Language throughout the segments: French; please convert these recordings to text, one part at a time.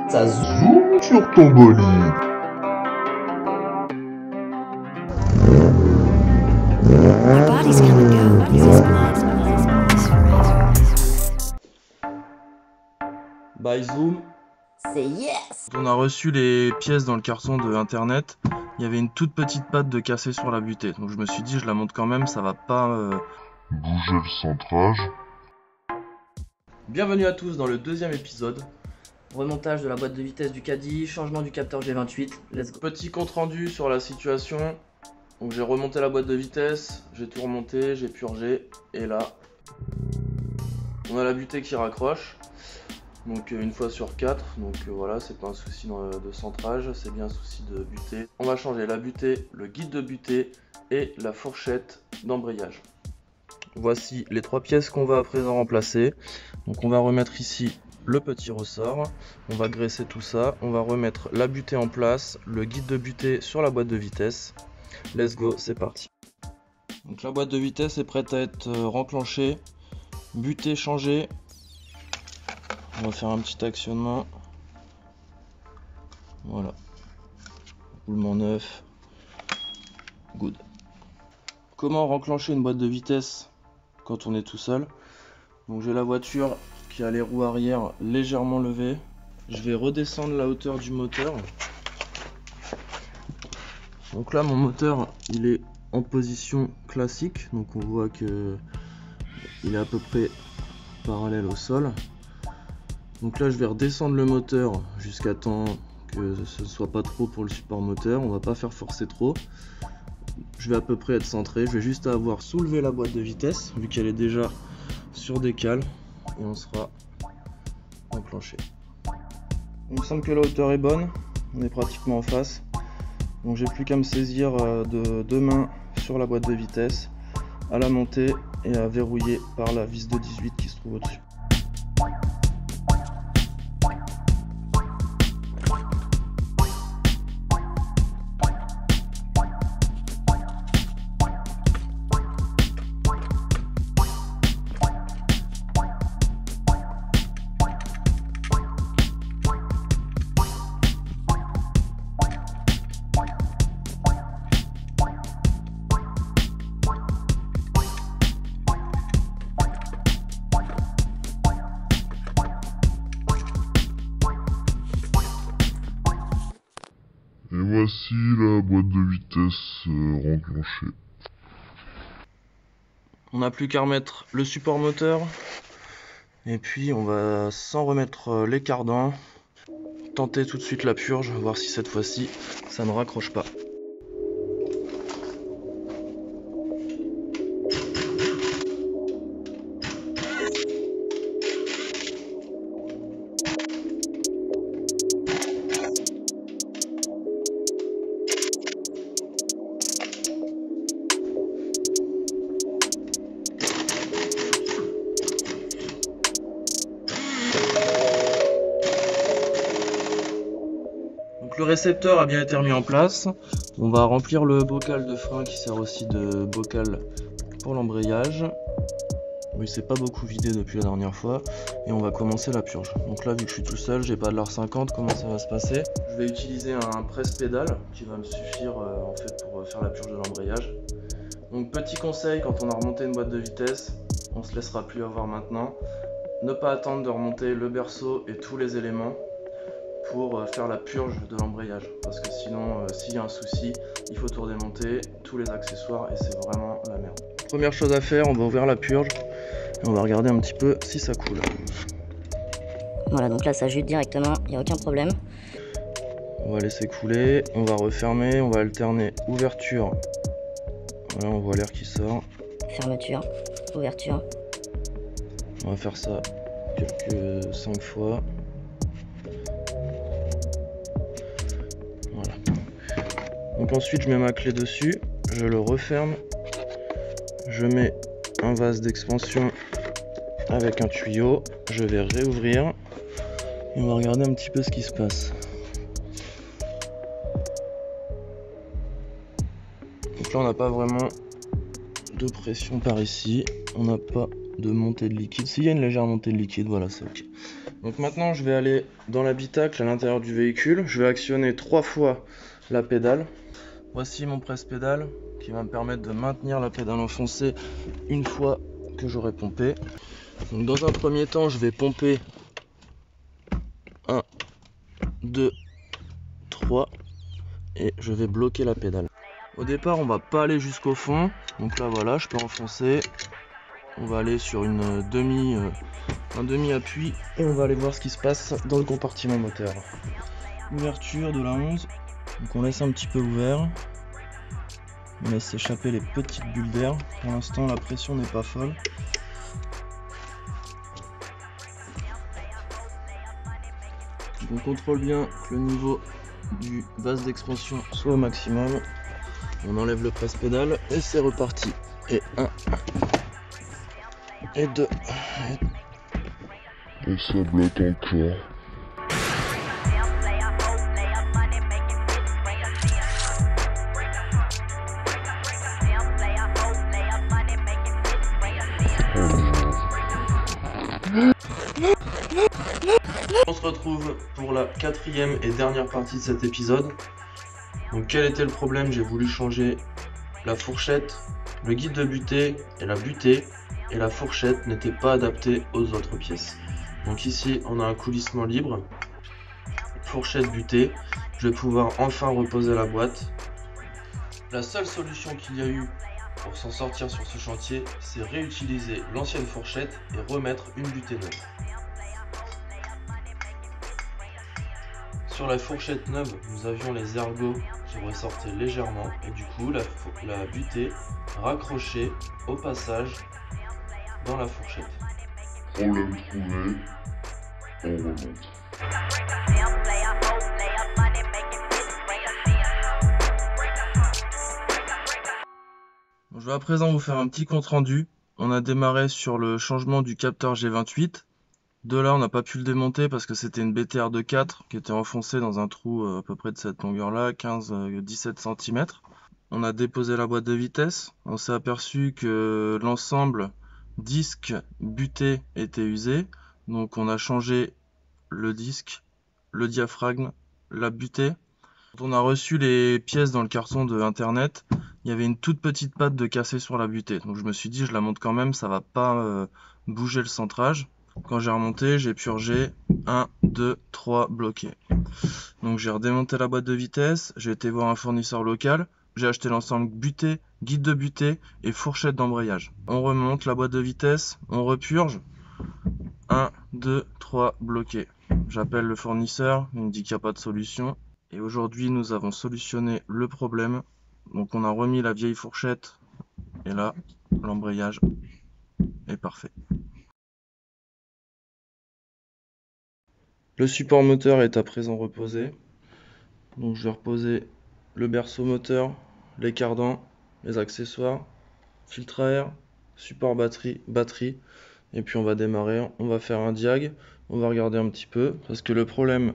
Ça zoome sur ton bolide. By Zoom. C'est yes! On a reçu les pièces dans le carton de internet. Il y avait une toute petite patte de cassée sur la butée. Donc je me suis dit, je la monte quand même, ça va pas Bouger le centrage. Bienvenue à tous dans le deuxième épisode. Remontage de la boîte de vitesse du caddie, changement du capteur G28, let's go. Petit compte rendu sur la situation. Donc j'ai remonté la boîte de vitesse, j'ai tout remonté, j'ai purgé. Et là, on a la butée qui raccroche. Donc une fois sur 4, donc voilà, c'est pas un souci de centrage, c'est bien un souci de butée. On va changer la butée, le guide de butée et la fourchette d'embrayage. Voici les trois pièces qu'on va à présent remplacer. Donc on va remettre ici le petit ressort, on va graisser tout ça, on va remettre la butée en place, le guide de butée sur la boîte de vitesse. Let's go, c'est parti. Donc la boîte de vitesse est prête à être renclenchée, butée changée. On va faire un petit actionnement. Voilà. Roulement neuf. Good. Comment renclencher une boîte de vitesse quand on est tout seul? Donc j'ai la voiture qui a les roues arrière légèrement levées. Je vais redescendre la hauteur du moteur. Donc là mon moteur il est en position classique. Donc on voit que il est à peu près parallèle au sol. Donc là je vais redescendre le moteur jusqu'à temps que ce ne soit pas trop pour le support moteur, on va pas faire forcer trop. Je vais à peu près être centré, je vais juste avoir soulevé la boîte de vitesse vu qu'elle est déjà sur décale et on sera enclenché. Il me semble que la hauteur est bonne, on est pratiquement en face. Donc j'ai plus qu'à me saisir de deux mains sur la boîte de vitesse, à la monter et à verrouiller par la vis de 18 qui se trouve au-dessus. Et voici la boîte de vitesse renclenchée. On n'a plus qu'à remettre le support moteur et puis on va sans remettre les cardans tenter tout de suite la purge, voir si cette fois-ci ça ne raccroche pas. Le récepteur a bien été remis en place. On va remplir le bocal de frein qui sert aussi de bocal pour l'embrayage. Oui, c'est pas beaucoup vidé depuis la dernière fois. Et on va commencer la purge. Donc là, vu que je suis tout seul, j'ai pas de l'AR50, comment ça va se passer? Je vais utiliser un presse-pédale qui va me suffire en fait pour faire la purge de l'embrayage. Donc petit conseil, quand on a remonté une boîte de vitesse, on se laissera plus avoir maintenant. Ne pas attendre de remonter le berceau et tous les éléments pour faire la purge de l'embrayage, parce que sinon s'il y a un souci il faut tout redémonter, tous les accessoires, et c'est vraiment la merde. Première chose à faire, on va ouvrir la purge et on va regarder un petit peu si ça coule. Voilà, donc là ça jute directement, il n'y a aucun problème. On va laisser couler, on va refermer, on va alterner ouverture, voilà, on voit l'air qui sort, Fermeture, ouverture. on va faire ça quelques 5 fois. Voilà. Donc ensuite je mets ma clé dessus, je le referme, je mets un vase d'expansion avec un tuyau, je vais réouvrir et on va regarder un petit peu ce qui se passe. Donc là on n'a pas vraiment de pression par ici, on n'a pas de montée de liquide. S'il y a une légère montée de liquide, voilà, c'est ok. Donc maintenant, je vais aller dans l'habitacle à l'intérieur du véhicule. Je vais actionner 3 fois la pédale. Voici mon presse-pédale qui va me permettre de maintenir la pédale enfoncée une fois que j'aurai pompé. Donc dans un premier temps, je vais pomper 1, 2, 3 et je vais bloquer la pédale. Au départ, on va pas aller jusqu'au fond. Donc là, voilà, je peux enfoncer. On va aller sur un demi-appui et on va aller voir ce qui se passe dans le compartiment moteur. Ouverture de la 11. Donc on laisse un petit peu ouvert. On laisse échapper les petites bulles d'air. Pour l'instant, la pression n'est pas folle. On contrôle bien que le niveau du vase d'expansion soit au maximum. On enlève le presse-pédale et c'est reparti. Et 1, et 2, Et ça bloque encore. On se retrouve pour la 4e et dernière partie de cet épisode. Donc quel était le problème? J'ai voulu changer la fourchette, le guide de butée et la butée, et la fourchette n'était pas adaptée aux autres pièces. Donc ici on a un coulissement libre, fourchette butée, je vais pouvoir enfin reposer la boîte. La seule solution qu'il y a eu pour s'en sortir sur ce chantier, c'est réutiliser l'ancienne fourchette et remettre une butée neuve. Sur la fourchette neuve, nous avions les ergots qui ressortaient légèrement et du coup la butée raccrochée au passage dans la fourchette. Problème trouvé, on remonte. Je vais à présent vous faire un petit compte rendu. On a démarré sur le changement du capteur G28. De là, on n'a pas pu le démonter parce que c'était une BTR de 4 qui était enfoncée dans un trou à peu près de cette longueur-là, 15-17 cm. On a déposé la boîte de vitesse. On s'est aperçu que l'ensemble disque butée était usé. Donc on a changé le disque, le diaphragme, la butée. Quand on a reçu les pièces dans le carton de internet, il y avait une toute petite patte de cassé sur la butée. Donc je me suis dit, je la monte quand même, ça va pas bouger le centrage. Quand j'ai remonté, j'ai purgé 1, 2, 3 bloqués. Donc j'ai redémonté la boîte de vitesse, j'ai été voir un fournisseur local, j'ai acheté l'ensemble butée, guide de butée et fourchette d'embrayage. On remonte la boîte de vitesse, on repurge. 1, 2, 3 bloqués. J'appelle le fournisseur, il me dit qu'il n'y a pas de solution. Et aujourd'hui, nous avons solutionné le problème. Donc on a remis la vieille fourchette et là, l'embrayage est parfait. Le support moteur est à présent reposé. Donc je vais reposer le berceau moteur, les cardans, les accessoires, filtre à air, support batterie, et puis on va démarrer, on va faire un diag, on va regarder un petit peu, parce que le problème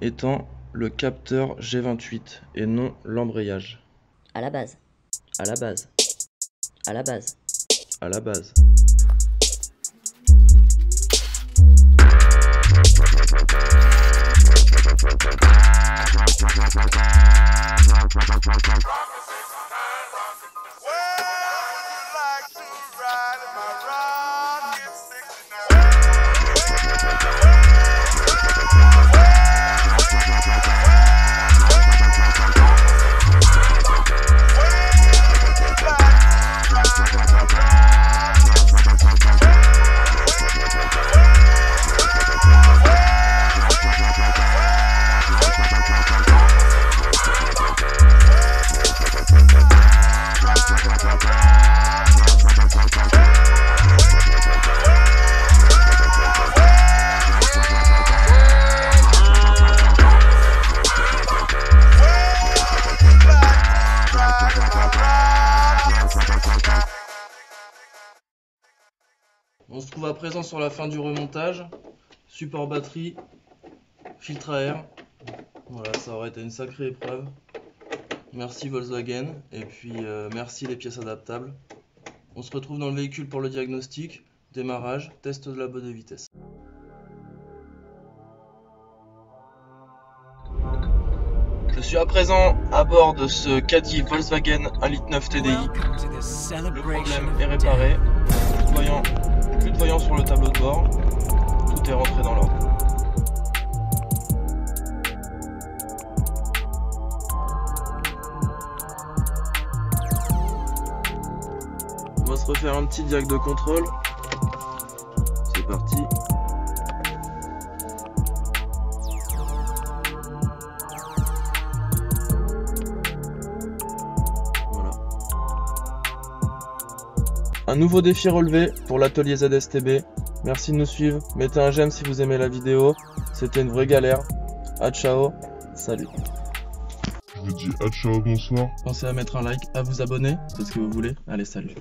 étant le capteur G28 et non l'embrayage. À la base. À la base. À la base. À la base. On se trouve à présent sur la fin du remontage. Support batterie, filtre à air. Voilà, ça aurait été une sacrée épreuve. Merci Volkswagen et puis merci les pièces adaptables. On se retrouve dans le véhicule pour le diagnostic. Démarrage, test de la boîte de vitesse. Je suis à présent à bord de ce Caddy Volkswagen 1,9 litre TDI. Le problème est réparé. Plus de voyants sur le tableau de bord. Tout est rentré dans l'ordre. On va se refaire un petit diag de contrôle. C'est parti. Voilà. Un nouveau défi relevé pour l'atelier ZSTB. Merci de nous suivre. Mettez un j'aime si vous aimez la vidéo. C'était une vraie galère. A ciao. Salut. Je vous dis à ciao, bonsoir. Pensez à mettre un like, à vous abonner, c'est ce que vous voulez. Allez, salut.